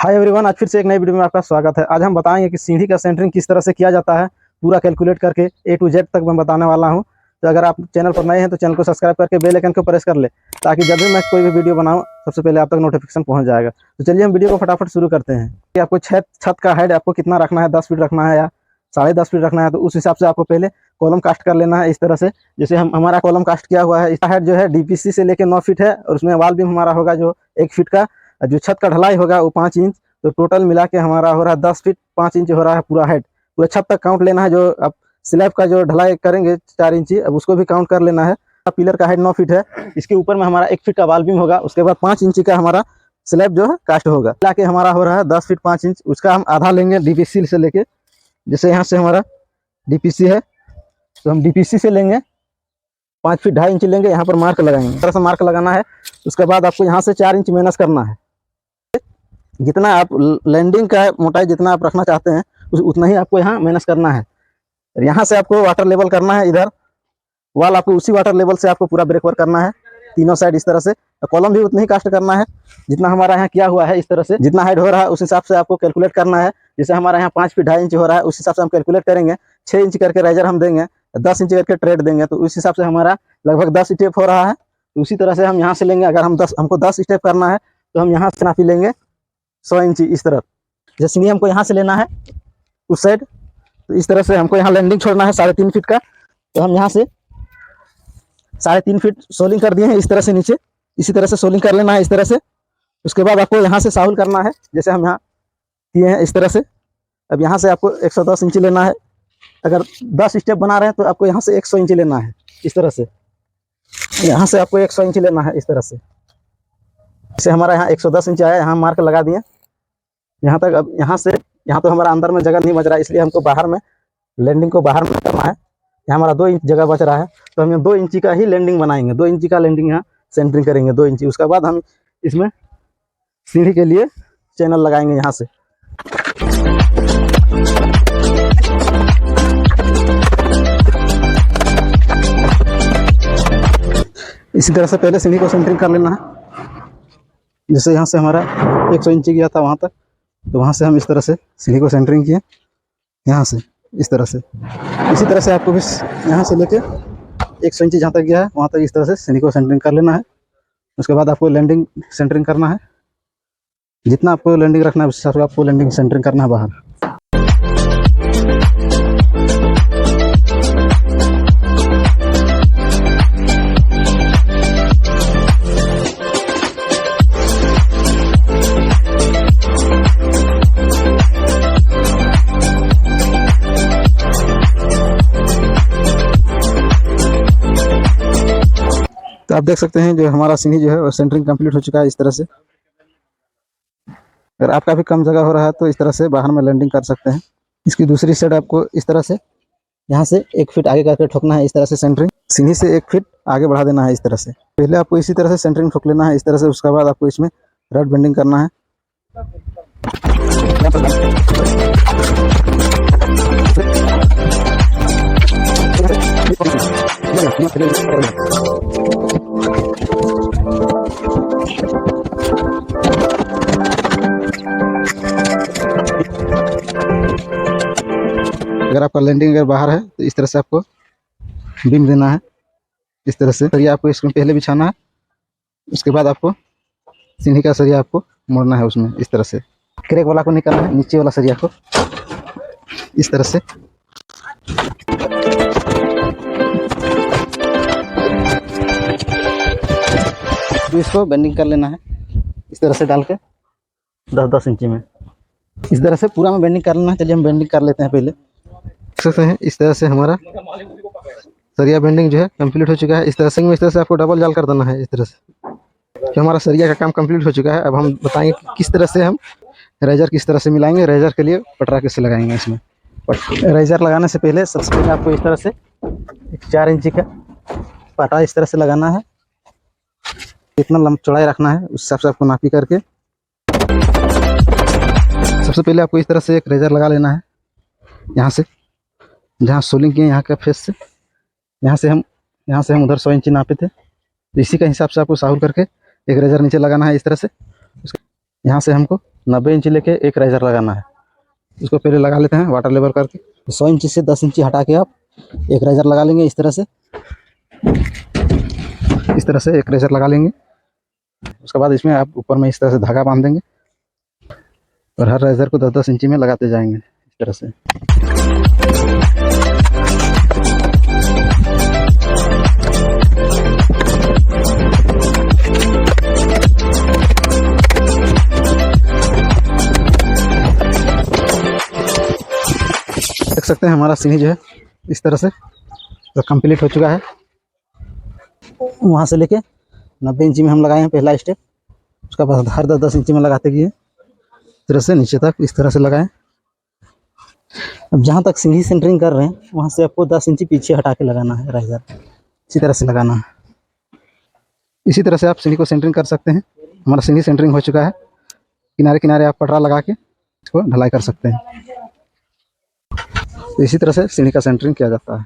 Hi everyone, आज फिर से एक नई वीडियो में आपका स्वागत है। आज हम बताएंगे कि सीढ़ी का सेंटरिंग किस तरह से किया जाता है, पूरा कैलकुलेट करके A to Z तक मैं बताने वाला हूं। तो अगर आप चैनल पर नए हैं तो चैनल को सब्सक्राइब करके बेल आइकन को प्रेस कर ले, ताकि जब भी मैं कोई भी वीडियो बनाऊं सबसे पहले आप तक नोटिफिकेशन पहुंच जाएगा। तो चलिए हम वीडियो को फटाफट शुरू करते हैं कि आपको छत का हाइट आपको कितना रखना है, 10 फीट रखना है या 10.5 फीट रखना है। तो उस हिसाब से आपको पहले कॉलम कास्ट कर लेना है इस तरह से। जैसे हमारा कॉलम कास्ट किया हुआ है, इसका हाइट जो है DPC से लेकर 9 फीट है, और उसमें वाल बीम हमारा होगा जो 1 फीट का, जो छत का ढलाई होगा वो 5 इंच। तो टोटल मिला के हमारा हो रहा है 10 फीट 5 इंच हो रहा है पूरा हाइट। पूरा छत तक काउंट लेना है। जो आप स्लैब का जो ढलाई करेंगे 4 इंची, अब उसको भी काउंट कर लेना है। पिलर का हाइट 9 फीट है, इसके ऊपर में हमारा 1 फीट का वाल बीम होगा, उसके बाद 5 इंची का हमारा स्लैब जो है कास्ट होगा। मिला के हमारा हो रहा है 10 फीट 5 इंच। उसका हम आधा लेंगे DPC से लेके। जैसे यहाँ से हमारा DPC है तो हम DPC से लेंगे 5 फीट 2.5 इंच लेंगे, यहाँ पर मार्क लगाएंगे। इस तरह से मार्क लगाना है। उसके बाद आपको यहाँ से 4 इंच माइनस करना है। जितना आप लैंडिंग का मोटाई जितना आप रखना चाहते हैं उतना ही आपको यहाँ माइनस करना है। यहाँ से आपको वाटर लेवल करना है, इधर वाल आपको उसी वाटर लेवल से आपको पूरा ब्रेकवर करना है तीनों साइड इस तरह से। कॉलम भी उतना ही कास्ट करना है जितना हमारा यहाँ किया हुआ है। इस तरह से जितना हाइट हो रहा है उस हिसाब से आपको कैलकुलेट करना है। जैसे हमारा यहाँ 5 फीट 2.5 इंच हो रहा है, उस हिसाब से हम कैलकुलेट करेंगे। 6 इंच करके राइजर हम देंगे, 10 इंच करके ट्रेड देंगे, तो उस हिसाब से हमारा लगभग 10 स्टेप हो रहा है। तो उसी तरह से हम यहाँ से लेंगे। अगर हमको 10 स्टेप करना है तो हम यहाँ से नापी लेंगे 100 इंची इस तरफ। जैसे सीढ़ी हमको यहाँ से लेना है उस साइड, तो इस तरह से हमको यहाँ लैंडिंग छोड़ना है 3.5 फीट का। तो हम यहाँ से 3.5 फीट सोलिंग कर दिए हैं इस तरह से नीचे। इसी तरह से सोलिंग कर लेना है इस तरह से। उसके बाद आपको यहाँ से साहुल करना है, जैसे हम यहाँ किए हैं इस तरह से। अब यहाँ से आपको 110 इंची लेना है। अगर 10 स्टेप बना रहे हैं तो आपको यहाँ से 100 इंची लेना है इस तरह से। यहाँ से आपको 100 इंची लेना है इस तरह से। जैसे हमारा यहाँ 110 इंच आया, यहाँ मार्क लगा दिए यहाँ तक। अब यहाँ तो हमारा अंदर में जगह नहीं बच रहा है, इसलिए हमको बाहर में लैंडिंग को बाहर में करना है। यहाँ हमारा 2 इंच जगह बच रहा है, तो हम 2 इंची का ही लैंडिंग बनाएंगे। 2 इंची का लैंडिंग यहाँ सेंटरिंग करेंगे 2 इंची। उसके बाद हम इसमें सीढ़ी के लिए चैनल लगाएंगे यहाँ से। इसी तरह से पहले सीढ़ी को सेंटरिंग कर लेना है। जैसे यहाँ से हमारा 100 इंची गया था वहाँ तक, तो वहाँ से हम इस तरह से सीढ़ी को सेंटरिंग किए यहाँ से इस तरह से। इसी तरह से आपको भी यहाँ से लेके 100 इंची जहाँ तक गया है वहाँ तक इस तरह से सीढ़ी को सेंटरिंग कर लेना है। उसके बाद आपको लैंडिंग सेंटरिंग करना है। जितना आपको लैंडिंग रखना है उस हिसाब से आपको लैंडिंग सेंटरिंग करना है बाहर। तो आप देख सकते हैं जो हमारा सीढ़ी जो है वो सेंटरिंग कंप्लीट हो चुका है इस तरह से। अगर आपका भी कम जगह हो रहा है तो इस तरह से बाहर में लैंडिंग कर सकते हैं। इसकी दूसरी साइड आपको इस तरह से यहाँ से 1 फीट आगे करके ठोकना है इस तरह से। सेंटरिंग सीढ़ी से 1 फीट आगे बढ़ा देना है इस तरह से। पहले आपको इसी तरह से सेंटरिंग ठोक लेना है इस तरह से। उसके बाद आपको इसमें रड बेंडिंग करना है। अगर आपका लैंडिंग अगर बाहर है तो इस तरह से आपको बीम देना है इस तरह से। सरिया आपको इसमें पहले बिछाना है। उसके बाद आपको सीढ़ी का सरिया आपको मोड़ना है उसमें इस तरह से। क्रैक वाला को नहीं करना है, नीचे वाला सरिया को इस तरह से। तो इसको बेंडिंग कर लेना है इस तरह से डाल के 10-10 इंची में इस तरह से पूरा में बेंडिंग कर लेना है। चलिए हम बेंडिंग कर लेते हैं पहले। देख सकते हैं इस तरह से हमारा सरिया बेंडिंग जो है कंप्लीट हो चुका है। इस तरह से आपको डबल जाल कर देना है इस तरह से। तो हमारा सरिया का काम कंप्लीट हो चुका है। अब हम बताएंगे कि किस तरह से हम रेजर किस तरह से मिलाएंगे। रेजर के लिए पटरा कैसे लगाएंगे इसमें। रेजर लगाने से पहले सबसे पहले आपको इस तरह से 4 इंची का पटरा इस तरह से लगाना है। कितना लंबा चौड़ाई रखना है उस हिसाब से आपको नापी करके सबसे पहले आपको इस तरह से एक रेजर लगा लेना है। यहाँ से जहाँ सोलिंग किए यहाँ का फेस से यहाँ से हम उधर 100 इंची नापे थे, तो इसी का हिसाब से आपको साहुल करके एक रेजर नीचे लगाना है इस तरह से। यहाँ से हमको 90 इंची लेके एक राइजर लगाना है। इसको पहले लगा लेते हैं वाटर लेवल करके। 100 इंची से 10 इंची हटा के आप एक राइजर लगा लेंगे। इस तरह से एक राइजर लगा लेंगे। उसके बाद इसमें आप ऊपर में इस तरह से धागा बांध देंगे और हर राइजर को 10-10 इंची में लगाते जाएंगे इस तरह से। देख सकते हैं हमारा सीढ़ी जो है इस तरह से तो कंप्लीट हो चुका है। वहाँ से लेके 90 इंची में हम लगाए हैं पहला स्टेप। उसका बाद हर 10-10 इंची में लगाते गए इस तरह से नीचे तक इस तरह से लगाएं। अब जहाँ तक सीढ़ी सेंटरिंग कर रहे हैं वहाँ से आपको 10 इंची पीछे हटा के लगाना है राइजर। इसी तरह से लगाना है। इसी तरह से आप सीढ़ी को सेंटरिंग कर सकते हैं। हमारा सीढ़ी सेंटरिंग हो चुका है। किनारे किनारे आप पटरा लगा के इसको ढलाई कर सकते हैं। तो इसी तरह से सीढ़ी का सेंटरिंग किया जाता है।